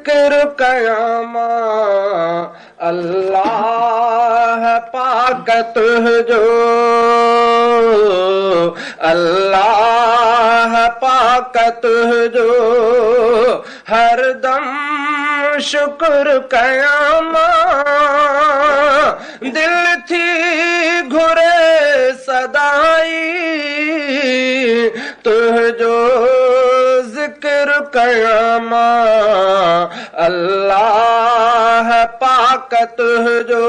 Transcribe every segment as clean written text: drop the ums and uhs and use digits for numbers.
जिक्र कयामा अल्लाह पाक तुझो, अल्लाह पाक तुझो हर दम शुक्र कयामा। दिल थी घुरे सदाई तुझो जिक्र कयामा अल्लाह पाक तुझो।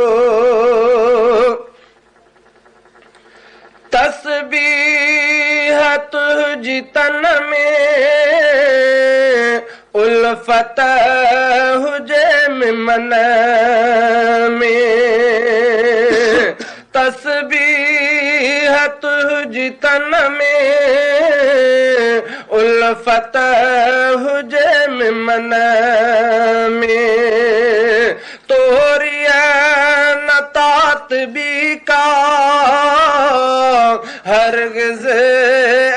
तस्बीह तुझी तन में उल्फत हुजे मिमन में, तस्बीह तुझी तन में उल्फत हुजे मिमन में। तोरिया नतात भी का हरगिज़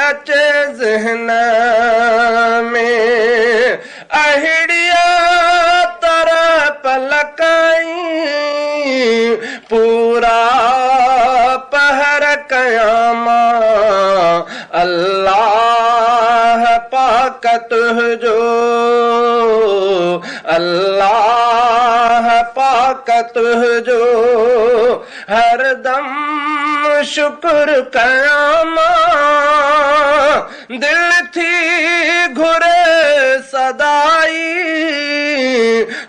अचे ज़हन में। अहिड़िया तरह पलकाई पूरा पहर कयामा अल्लाह पाक तुझो, अल्लाह पाक तुझो हर दम शुक्र कयामा। दिल थी घुरे सदाई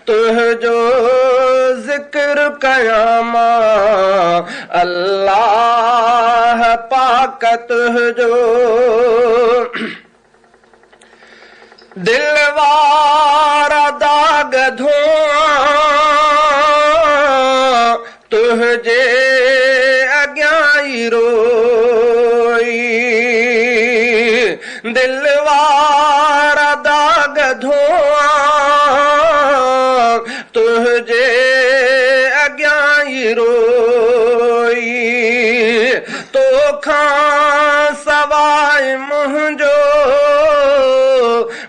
तुझो जिक्र कयामा अल्लाह पाक तुझो। दिल वारा दाग धुआं तुझे अग्याई रोई, दिल वारा दाग धुआं तुझे अग्याई रोई। तो खां सवाइ मुंहिंजो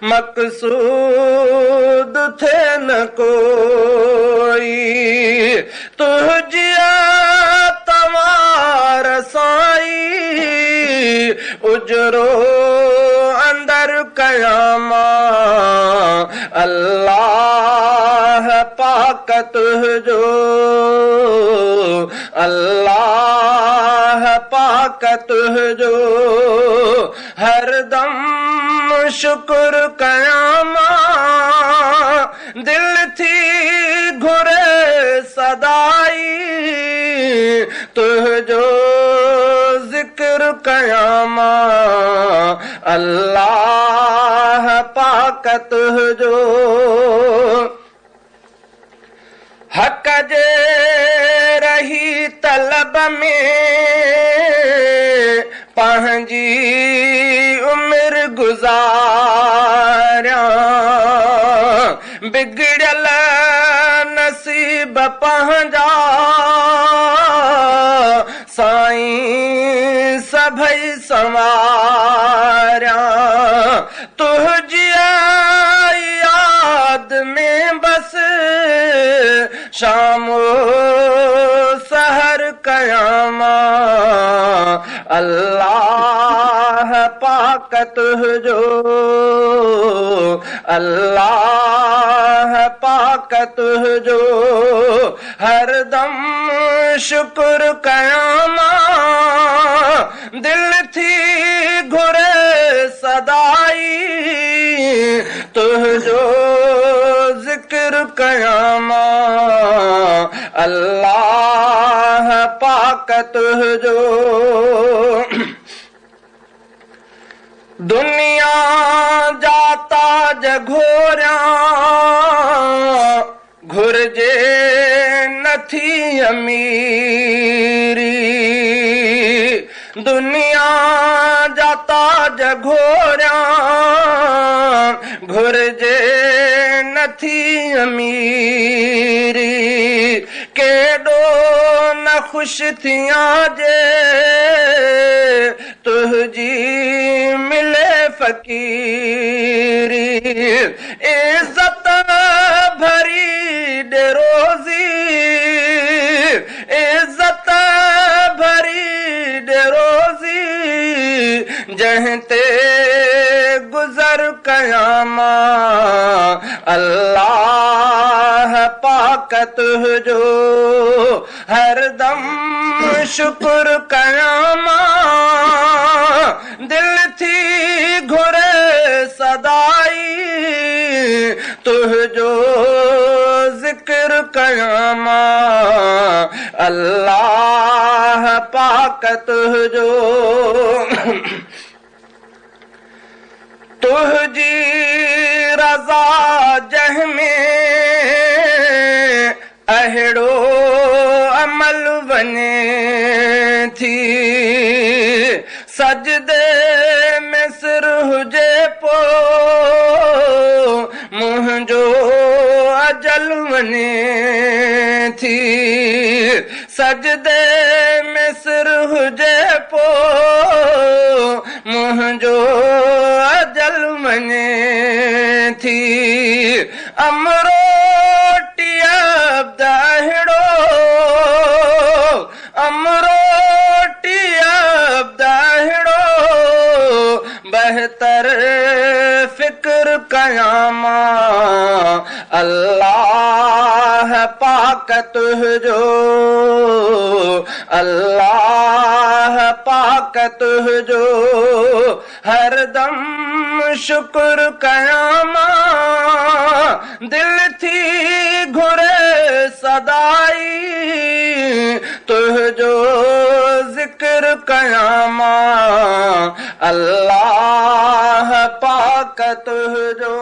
मकसूद थे न कोई। तुझिया तवार साई उजरो अंदर कयामा अल्लाह पाक तुझो, अल्लाह पाक तुझो हर दम शुक्र कयामा। दिल थी घुरे सदाई तुझो जिक्र कयामा अल्लाह पाक तुझो। हक जे रही तलब में पंहिंजी उम्र गुज़ारियां, बिगड़ल नसीब पंहिंजा साईं सभई संवारियां। तुझी याद में बस शामो सहर कयामा अल्लाह पाक तुझो, अल्लाह पाक तुझो हर दम शुक्र कयामा। दिल थी घुरे सदाई तुझो जिक्र कयामा अल्लाह पाक तुझो। दुनिया जाता जघोरिया घुरजे नथी अमीरी, दुनिया जाता जघोरिया घुरजे नथी अमीरी। केॾो न खुश थियां जे तुझी मिले फकीरी। इज़त जंहिं ते गुज़र कयां मां अल्लाह पाक तुंहिंजो हरदम शुक्र कयां मां दिल थी घुरे सदाई तुंहिंजो ज़िक्र कयां मां अल्लाह पाक तुंहिंजो तुंहिंजी रज़ा जंहिंमें अहिड़ो अमल वञे थी सजदे में सिर हुजे पो मुंहिंजो अजल वञे थी सजदे में सिर हुजे पो मुंहिंजो अजल वञे थी अमरोटीअ दाहिड़ो अमरोटीअ दाहिड़ो बहितर फिक्र कयां मां अल्लाह पाक तुंहिंजो अल्लाह पाक तुंहिंजो हरदम शुक्र कयां मां दिल थी घुरे सदाई तुंहिंजो ज़िक्र कयां मां अल्लाह पाक तुंहिंजो